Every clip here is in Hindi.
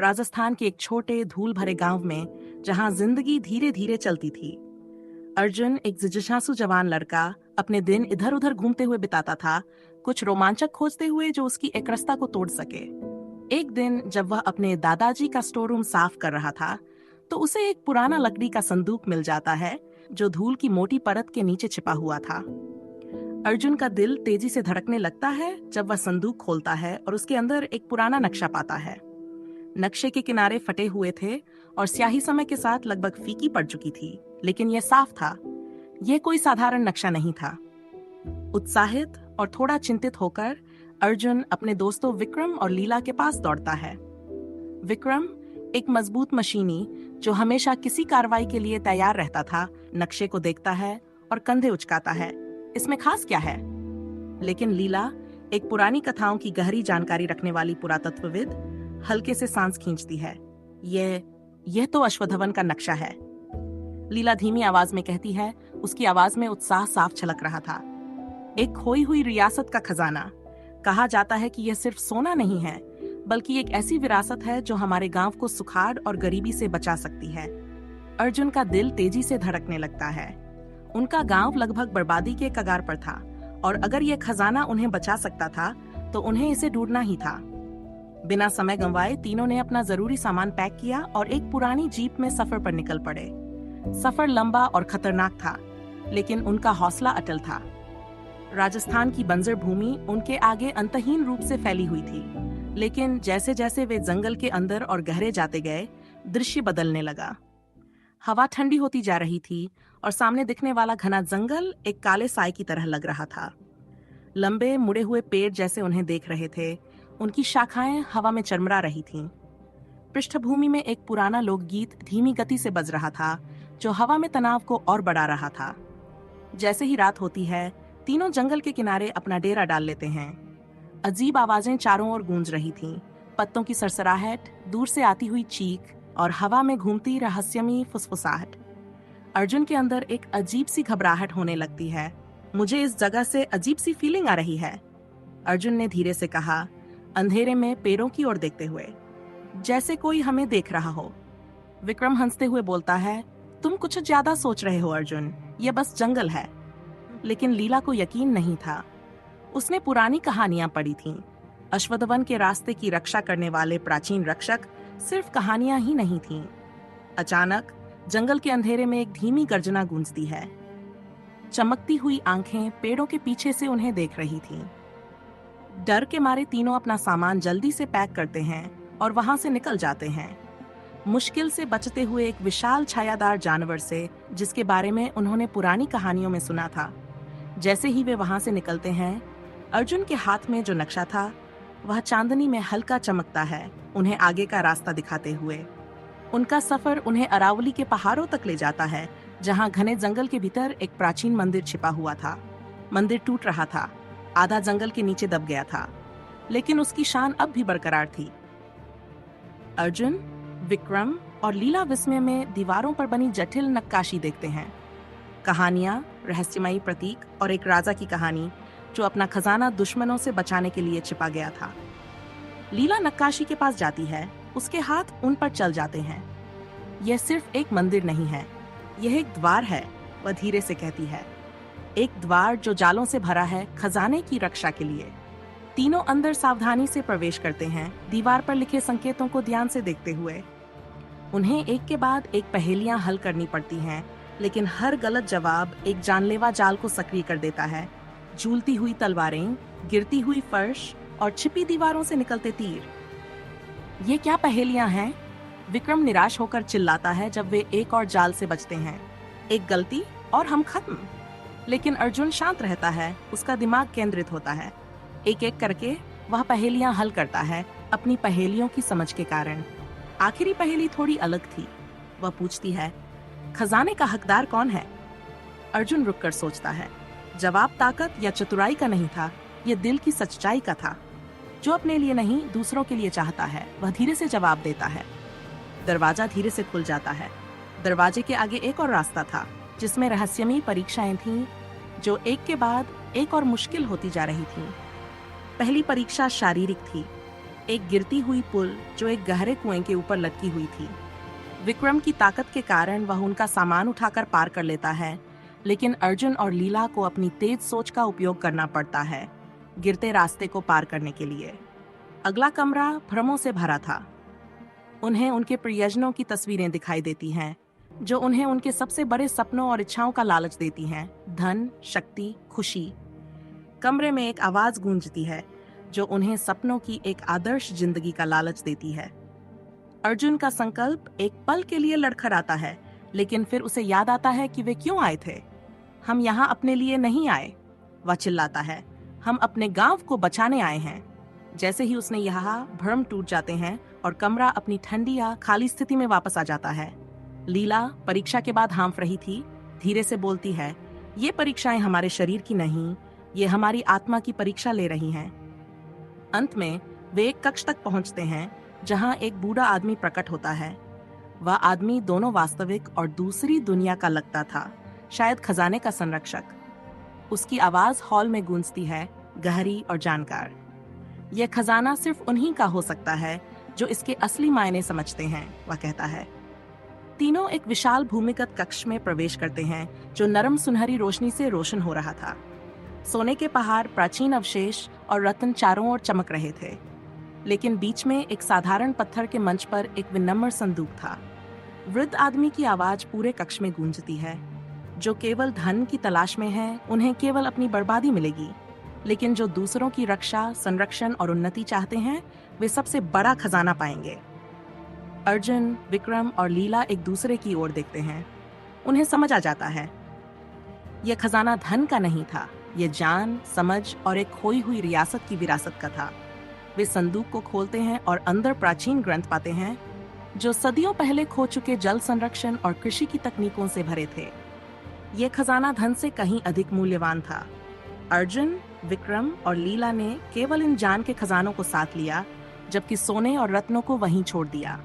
राजस्थान के एक छोटे धूल भरे गांव में, जहां जिंदगी धीरे धीरे चलती थी। अर्जुन, एक जिज्ञासु जवान लड़का, अपने दिन इधर उधर घूमते हुए बिताता था, कुछ रोमांचक खोजते हुए जो उसकी एकरसता को तोड़ सके। एक दिन जब वह अपने दादाजी का स्टोर रूम साफ कर रहा था, तो उसे एक पुराना लकड़ी का संदूक मिल जाता है जो धूल की मोटी परत के नीचे छिपा हुआ था। अर्जुन का दिल तेजी से धड़कने लगता है जब वह संदूक खोलता है और उसके अंदर एक पुराना नक्शा पाता है। नक्शे के किनारे फटे हुए थे और स्याही समय के साथ लगभग फीकी पड़ चुकी थी, लेकिन यह साफ था। यह कोई साधारण नक्शा नहीं था। उत्साहित और थोड़ा चिंतित होकर अर्जुन अपने दोस्तों विक्रम और लीला के पास दौड़ता है। विक्रम, एक मजबूत मशीनी जो हमेशा किसी कार्रवाई के लिए तैयार रहता था, नक्शे को देखता है और कंधे उचकाता है, इसमें खास क्या है? लेकिन लीला, एक पुरानी कथाओं की गहरी जानकारी रखने वाली पुरातत्वविद, हल्के से सांस खींचती है। यह तो अश्वत्थामा का नक्शा है, लीला धीमी आवाज में कहती है। उसकी आवाज में उत्साह साफ छलक रहा था। एक खोई हुई रियासत का खजाना। कहा जाता है कि यह सिर्फ सोना नहीं है, बल्कि एक ऐसी विरासत है जो हमारे गांव को सुखाड़ और गरीबी से बचा सकती है। अर्जुन का दिल तेजी से धड़कने लगता है। उनका गांव लगभग बर्बादी के कगार पर था, और अगर यह खजाना उन्हें बचा सकता था, तो उन्हें इसे ढूंढना ही था। बिना समय गंवाए तीनों ने अपना जरूरी सामान पैक किया और एक पुरानी जीप में सफर पर निकल पड़े। सफर लंबा और खतरनाक था, लेकिन उनका हौसला अटल था। राजस्थान की बंजर भूमि उनके आगे अंतहीन रूप से फैली हुई थी, लेकिन जैसे जैसे वे जंगल के अंदर और गहरे जाते गए, दृश्य बदलने लगा। हवा ठंडी होती जा रही थी और सामने दिखने वाला घना जंगल एक काले साए की तरह लग रहा था। लंबे मुड़े हुए पेड़ जैसे उन्हें देख रहे थे, उनकी शाखाएं हवा में चरमरा रही थीं। पृष्ठभूमि में एक पुराना लोकगीत धीमी गति से बज रहा था, जो हवा में तनाव को और बढ़ा रहा था। जैसे ही रात होती है, तीनों जंगल के किनारे अपना डेरा डाल लेते हैं। अजीब आवाजें चारों ओर गूंज रही थीं, पत्तों की सरसराहट, दूर से आती हुई चीख और हवा में घूमती रहस्यमयी फुसफुसाहट। अर्जुन के अंदर एक अजीब सी घबराहट होने लगती है। मुझे इस जगह से अजीब सी फीलिंग आ रही है, अर्जुन ने धीरे से कहा, अंधेरे में पेड़ों की ओर देखते हुए, जैसे कोई हमें देख रहा हो। विक्रम हंसते हुए बोलता है, तुम कुछ ज्यादा सोच रहे हो अर्जुन, यह बस जंगल है। लेकिन लीला को यकीन नहीं था। उसने पुरानी कहानियां पढ़ी थीं। अश्वत्थामा के रास्ते की रक्षा करने वाले प्राचीन रक्षक सिर्फ कहानियां ही नहीं थीं। अचानक जंगल के अंधेरे में एक धीमी गर्जना गूंजती है। चमकती हुई आंखें पेड़ों के पीछे से उन्हें देख रही थीं। डर के मारे तीनों अपना सामान जल्दी से पैक करते हैं और वहां से निकल जाते हैं, मुश्किल से बचते हुए एक विशाल छायादार जानवर से, जिसके बारे में उन्होंने पुरानी कहानियों में सुना था। जैसे ही वे वहां से निकलते हैं, अर्जुन के हाथ में जो नक्शा था, वह चांदनी में हल्का चमकता है, उन्हें आगे का रास्ता दिखाते हुए। उनका सफर उन्हें अरावली के पहाड़ों तक ले जाता है, जहां घने जंगल के भीतर एक प्राचीन मंदिर छिपा हुआ था। मंदिर टूट रहा था, आधा जंगल के नीचे दब गया था, लेकिन उसकी शान अब भी बरकरार थी। अर्जुन, विक्रम और लीला विस्मय में दीवारों पर बनी जटिल नक्काशी देखते हैं। कहानियां, रहस्यमयी प्रतीक और एक राजा की कहानी जो अपना खजाना दुश्मनों से बचाने के लिए छिपा गया था। लीला नक्काशी के पास जाती है, उसके हाथ उन पर चल जाते हैं। यह सिर्फ एक मंदिर नहीं है, यह एक द्वार है, वह धीरे से कहती है। एक द्वार जो जालों से भरा है, खजाने की रक्षा के लिए। तीनों अंदर सावधानी से प्रवेश करते हैं, दीवार पर लिखे संकेतों को ध्यान से देखते हुए। उन्हें एक के बाद एक पहेलियां हल करनी पड़ती हैं, लेकिन हर गलत जवाब एक जानलेवा जाल को सक्रिय कर देता है। झूलती हुई तलवारें, गिरती हुई फर्श और छिपी दीवारों से निकलते तीर। ये क्या पहेलियां हैं? विक्रम निराश होकर चिल्लाता है जब वे एक और जाल से बचते हैं। एक गलती और हम खत्म। लेकिन अर्जुन शांत रहता है, उसका दिमाग केंद्रित होता है। एक एक करके वह पहेलियां हल करता है, अपनी पहेलियों की समझ के कारण। आखिरी पहेली थोड़ी अलग थी। वह पूछती है, खजाने का हकदार कौन है? अर्जुन रुककर सोचता है। जवाब ताकत या चतुराई का नहीं था, यह दिल की सच्चाई का था। जो अपने लिए नहीं, दूसरों के लिए चाहता है, वह धीरे से जवाब देता है। दरवाजा धीरे से खुल जाता है। दरवाजे के आगे एक और रास्ता था, जिसमें रहस्यमयी परीक्षाएं थीं, जो एक के बाद एक और मुश्किल होती जा रही थीं। पहली परीक्षा शारीरिक थी। एक गिरती हुई पुल जो एक गहरे कुएं के ऊपर लटकी हुई थी। विक्रम की ताकत के कारण वह उनका सामान उठाकर पार कर लेता है, लेकिन अर्जुन और लीला को अपनी तेज सोच का उपयोग करना पड़ता है गिरते रास्ते को पार करने के लिए। अगला कमरा भ्रमों से भरा था। उन्हें उनके प्रियजनों की तस्वीरें दिखाई देती हैं, जो उन्हें उनके सबसे बड़े सपनों और इच्छाओं का लालच देती हैं, धन, शक्ति, खुशी। कमरे में एक आवाज गूंजती है जो उन्हें सपनों की एक आदर्श जिंदगी का लालच देती है। अर्जुन का संकल्प एक पल के लिए लड़खड़ाता है, लेकिन फिर उसे याद आता है कि वे क्यों आए थे। हम यहाँ अपने लिए नहीं आए, वह चिल्लाता है, हम अपने गांव को बचाने आए हैं। जैसे ही उसने यहाँ भ्रम टूट जाते हैं और कमरा अपनी ठंडी या खाली स्थिति में वापस आ जाता है। लीला परीक्षा के बाद हाँफ रही थी, धीरे से बोलती है, ये परीक्षाएं हमारे शरीर की नहीं, ये हमारी आत्मा की परीक्षा ले रही हैं। अंत में वे एक कक्ष तक पहुंचते हैं जहां एक बूढ़ा आदमी प्रकट होता है। वह आदमी दोनों वास्तविक और दूसरी दुनिया का लगता था, शायद खजाने का संरक्षक। उसकी आवाज हॉल में गूंजती है, गहरी और जानकार। यह खजाना सिर्फ उन्हीं का हो सकता है जो इसके असली मायने समझते हैं, वह कहता है। तीनों एक विशाल भूमिगत कक्ष में प्रवेश करते हैं जो नरम सुनहरी रोशनी से रोशन हो रहा था। सोने के पहाड़, प्राचीन अवशेष और रत्न चारों ओर चमक रहे थे, लेकिन बीच में एक साधारण पत्थर के मंच पर एक विनम्र संदूक था। वृद्ध आदमी की आवाज पूरे कक्ष में गूंजती है, जो केवल धन की तलाश में है, उन्हें केवल अपनी बर्बादी मिलेगी, लेकिन जो दूसरों की रक्षा, संरक्षण और उन्नति चाहते हैं, वे सबसे बड़ा खजाना पाएंगे। अर्जुन, विक्रम और लीला एक दूसरे की ओर देखते हैं। उन्हें समझ आ जाता है, यह खजाना धन का नहीं था, यह जान, समझ और एक खोई हुई रियासत की विरासत का था। वे संदूक को खोलते हैं और अंदर प्राचीन ग्रंथ पाते हैं जो सदियों पहले खो चुके जल संरक्षण और कृषि की तकनीकों से भरे थे। यह खजाना धन से कहीं अधिक मूल्यवान था। अर्जुन, विक्रम और लीला ने केवल इन जान के खजानों को साथ लिया, जबकि सोने और रत्नों को वहीं छोड़ दिया।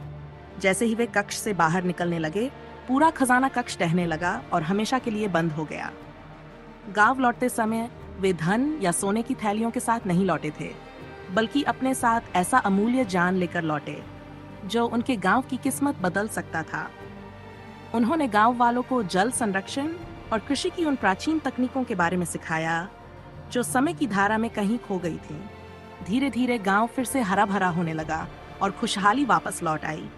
जैसे ही वे कक्ष से बाहर निकलने लगे, पूरा खजाना कक्ष ढहने लगा और हमेशा के लिए बंद हो गया। गांव लौटते समय वे धन या सोने की थैलियों के साथ नहीं लौटे थे, बल्कि अपने साथ ऐसा अमूल्य जान लेकर लौटे जो उनके गांव की किस्मत बदल सकता था। उन्होंने गांव वालों को जल संरक्षण और कृषि की उन प्राचीन तकनीकों के बारे में सिखाया जो समय की धारा में कहीं खो गई थी। धीरे धीरे गांव फिर से हरा भरा होने लगा और खुशहाली वापस लौट आई।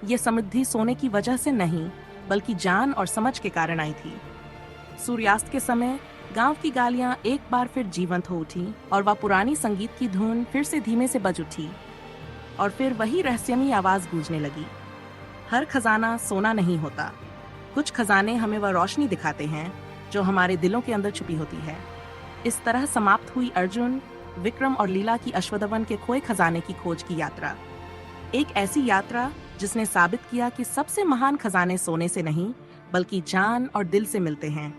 ये समृद्धि सोने की वजह से नहीं, बल्कि जान और समझ के कारण आई थी। सूर्यास्त के समय गांव की गालियां एक बार फिर जीवंत हो उठी और वह पुरानी संगीत की धुन फिर से धीमे से बज उठी, और फिर वही रहस्यमयी आवाज गूंजने लगी। हर खजाना सोना नहीं होता। कुछ खजाने हमें वह रोशनी दिखाते हैं जो हमारे दिलों के अंदर छुपी होती है। इस तरह समाप्त हुई अर्जुन, विक्रम और लीला की अश्वत्थवन के खोए खजाने की खोज की यात्रा। एक ऐसी यात्रा जिसने साबित किया कि सबसे महान खजाने सोने से नहीं, बल्कि जान और दिल से मिलते हैं।